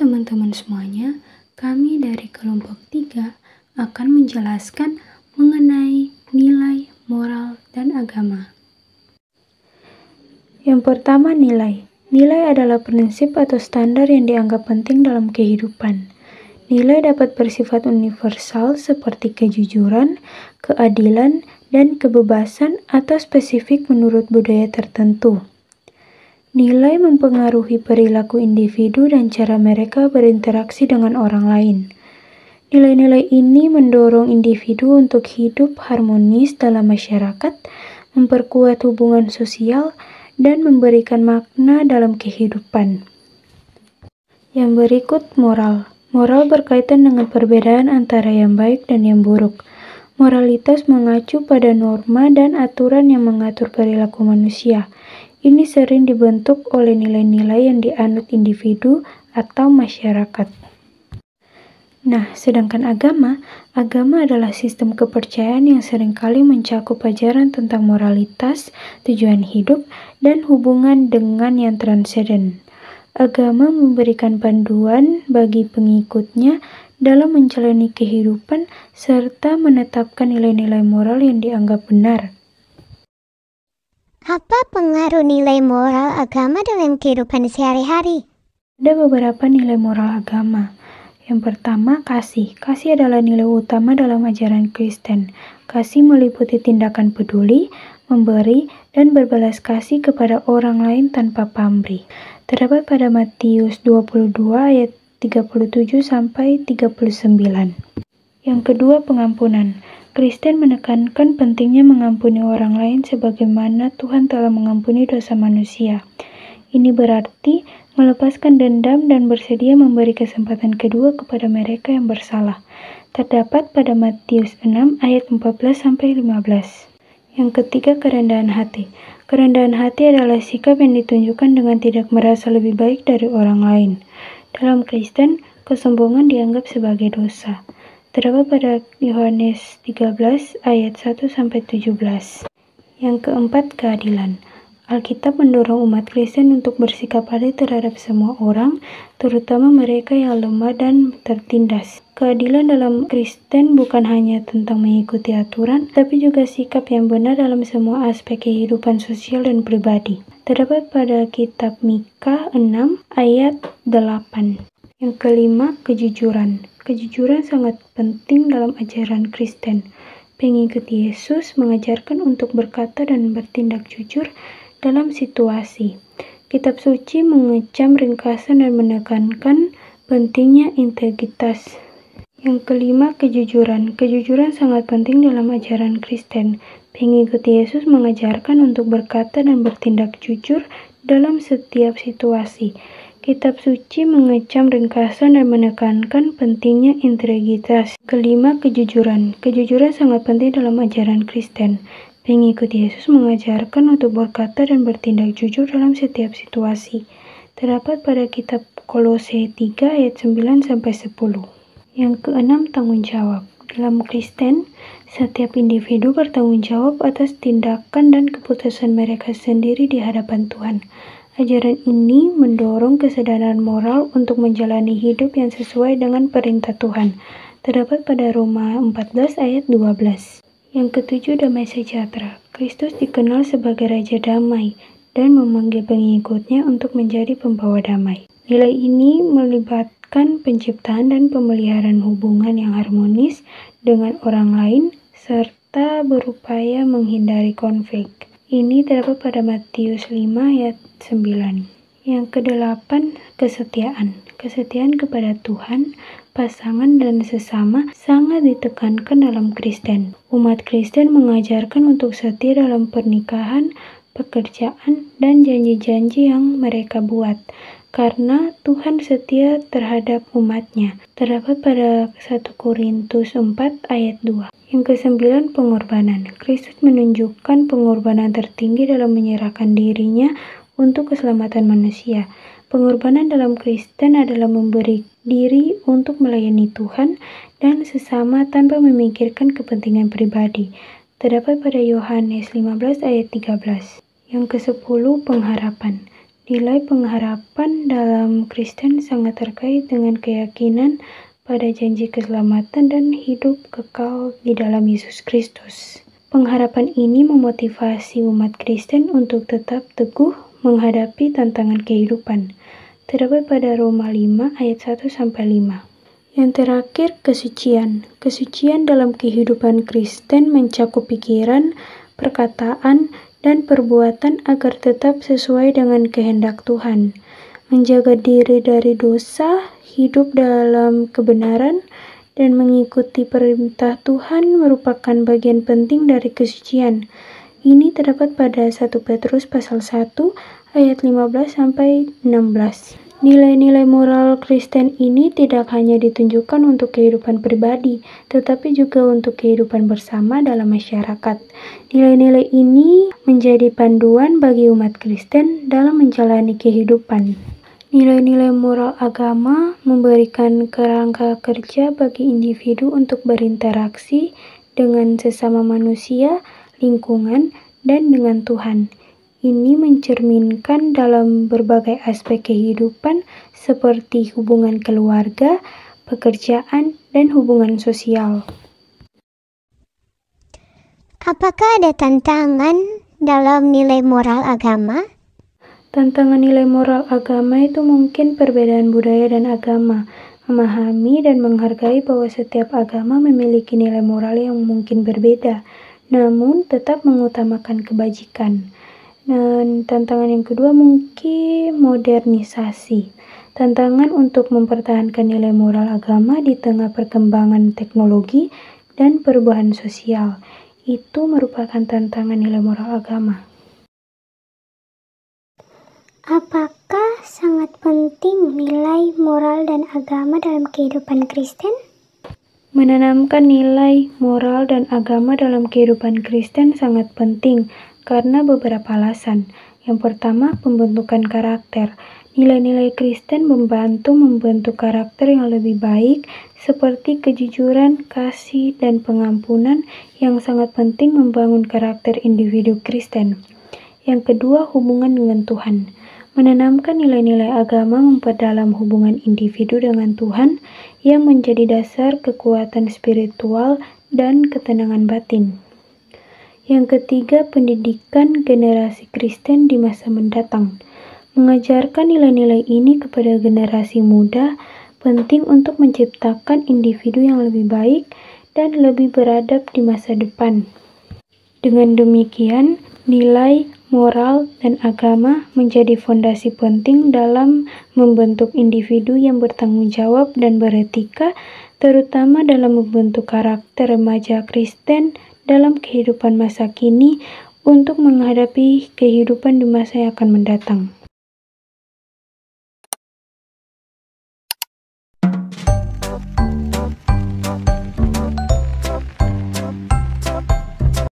teman-teman semuanya, kami dari kelompok 3 akan menjelaskan mengenai nilai, moral, dan agama. Yang pertama, nilai. Nilai adalah prinsip atau standar yang dianggap penting dalam kehidupan. Nilai dapat bersifat universal seperti kejujuran, keadilan, dan kebebasan atau spesifik menurut budaya tertentu. Nilai mempengaruhi perilaku individu dan cara mereka berinteraksi dengan orang lain. Nilai-nilai ini mendorong individu untuk hidup harmonis dalam masyarakat, memperkuat hubungan sosial, dan memberikan makna dalam kehidupan. Yang berikut, moral. Moral berkaitan dengan perbedaan antara yang baik dan yang buruk. Moralitas mengacu pada norma dan aturan yang mengatur perilaku manusia. Ini sering dibentuk oleh nilai-nilai yang dianut individu atau masyarakat. Nah, sedangkan agama adalah sistem kepercayaan yang seringkali mencakup ajaran tentang moralitas, tujuan hidup, dan hubungan dengan yang transenden. Agama memberikan panduan bagi pengikutnya dalam menjalani kehidupan serta menetapkan nilai-nilai moral yang dianggap benar. Apa pengaruh nilai moral agama dalam kehidupan sehari-hari? Ada beberapa nilai moral agama. Yang pertama, kasih. Kasih adalah nilai utama dalam ajaran Kristen. Kasih meliputi tindakan peduli, memberi, dan berbalas kasih kepada orang lain tanpa pamrih. Terdapat pada Matius 22 ayat 37-39. Yang kedua, pengampunan. Kristen menekankan pentingnya mengampuni orang lain sebagaimana Tuhan telah mengampuni dosa manusia. Ini berarti melepaskan dendam dan bersedia memberi kesempatan kedua kepada mereka yang bersalah. Terdapat pada Matius 6 ayat 14-15. Yang ketiga, kerendahan hati. Kerendahan hati adalah sikap yang ditunjukkan dengan tidak merasa lebih baik dari orang lain. Dalam Kristen, kesombongan dianggap sebagai dosa. Terdapat pada Yohanes 13 ayat 1-17. Yang keempat, keadilan. Alkitab mendorong umat Kristen untuk bersikap adil terhadap semua orang, terutama mereka yang lemah dan tertindas. Keadilan dalam Kristen bukan hanya tentang mengikuti aturan, tapi juga sikap yang benar dalam semua aspek kehidupan sosial dan pribadi. Terdapat pada kitab Mika 6 ayat 8. Yang kelima, kejujuran. Kejujuran sangat penting dalam ajaran Kristen. Pengikut Yesus mengajarkan untuk berkata dan bertindak jujur dalam situasi. Kitab suci mengecam ringkasan dan menekankan pentingnya integritas. Yang kelima, kejujuran. Kejujuran sangat penting dalam ajaran Kristen. Pengikut Yesus mengajarkan untuk berkata dan bertindak jujur dalam setiap situasi. Kitab suci mengecam ringkasan dan menekankan pentingnya integritas. Kelima, kejujuran. Kejujuran sangat penting dalam ajaran Kristen. Pengikut Yesus mengajarkan untuk berkata dan bertindak jujur dalam setiap situasi. Terdapat pada kitab Kolose 3 ayat 9-10. Yang keenam, tanggung jawab. Dalam Kristen, setiap individu bertanggung jawab atas tindakan dan keputusan mereka sendiri di hadapan Tuhan. Ajaran ini mendorong kesadaran moral untuk menjalani hidup yang sesuai dengan perintah Tuhan. Terdapat pada Roma 14 ayat 12. Yang ketujuh, damai sejahtera. Kristus dikenal sebagai Raja Damai dan memanggil pengikutnya untuk menjadi pembawa damai. Nilai ini melibatkan penciptaan dan pemeliharaan hubungan yang harmonis dengan orang lain serta berupaya menghindari konflik. Ini terdapat pada Matius 5 ayat 9. Yang kedelapan, kesetiaan. Kesetiaan kepada Tuhan, pasangan, dan sesama sangat ditekankan dalam Kristen. Umat Kristen mengajarkan untuk setia dalam pernikahan, pekerjaan, dan janji-janji yang mereka buat. Karena Tuhan setia terhadap umatnya. Terdapat pada 1 Korintus 4 ayat 2. Yang kesembilan, pengorbanan. Kristus menunjukkan pengorbanan tertinggi dalam menyerahkan dirinya untuk keselamatan manusia. Pengorbanan dalam Kristen adalah memberi diri untuk melayani Tuhan dan sesama tanpa memikirkan kepentingan pribadi. Terdapat pada Yohanes 15 ayat 13. Yang ke-10, pengharapan. Nilai pengharapan dalam Kristen sangat terkait dengan keyakinan pada janji keselamatan dan hidup kekal di dalam Yesus Kristus. Pengharapan ini memotivasi umat Kristen untuk tetap teguh menghadapi tantangan kehidupan. Terdapat pada Roma 5 ayat 1-5. Yang terakhir, kesucian. Kesucian dalam kehidupan Kristen mencakup pikiran, perkataan, dan perbuatan agar tetap sesuai dengan kehendak Tuhan. Menjaga diri dari dosa, hidup dalam kebenaran, dan mengikuti perintah Tuhan merupakan bagian penting dari kesucian. Ini terdapat pada 1 Petrus pasal 1 ayat 15-16. Nilai-nilai moral Kristen ini tidak hanya ditunjukkan untuk kehidupan pribadi, tetapi juga untuk kehidupan bersama dalam masyarakat. Nilai-nilai ini menjadi panduan bagi umat Kristen dalam menjalani kehidupan. Nilai-nilai moral agama memberikan kerangka kerja bagi individu untuk berinteraksi dengan sesama manusia, lingkungan, dan dengan Tuhan. Ini mencerminkan dalam berbagai aspek kehidupan seperti hubungan keluarga, pekerjaan, dan hubungan sosial. Apakah ada tantangan dalam nilai moral agama? Tantangan nilai moral agama itu mungkin perbedaan budaya dan agama. Memahami dan menghargai bahwa setiap agama memiliki nilai moral yang mungkin berbeda, namun tetap mengutamakan kebajikan. Dan tantangan yang kedua mungkin modernisasi. Tantangan untuk mempertahankan nilai moral agama di tengah perkembangan teknologi dan perubahan sosial. Itu merupakan tantangan nilai moral agama. Apakah sangat penting nilai moral dan agama dalam kehidupan Kristen? Menanamkan nilai moral dan agama dalam kehidupan Kristen sangat penting karena beberapa alasan. Yang pertama, pembentukan karakter. Nilai-nilai Kristen membantu membentuk karakter yang lebih baik seperti kejujuran, kasih, dan pengampunan yang sangat penting membangun karakter individu Kristen. Yang kedua, hubungan dengan Tuhan. Menanamkan nilai-nilai agama memperdalam hubungan individu dengan Tuhan yang menjadi dasar kekuatan spiritual dan ketenangan batin. Yang ketiga, pendidikan generasi Kristen di masa mendatang. Mengajarkan nilai-nilai ini kepada generasi muda penting untuk menciptakan individu yang lebih baik dan lebih beradab di masa depan. Dengan demikian, nilai, moral, dan agama menjadi fondasi penting dalam membentuk individu yang bertanggung jawab dan beretika, terutama dalam membentuk karakter remaja Kristen dalam kehidupan masa kini untuk menghadapi kehidupan di masa yang akan mendatang.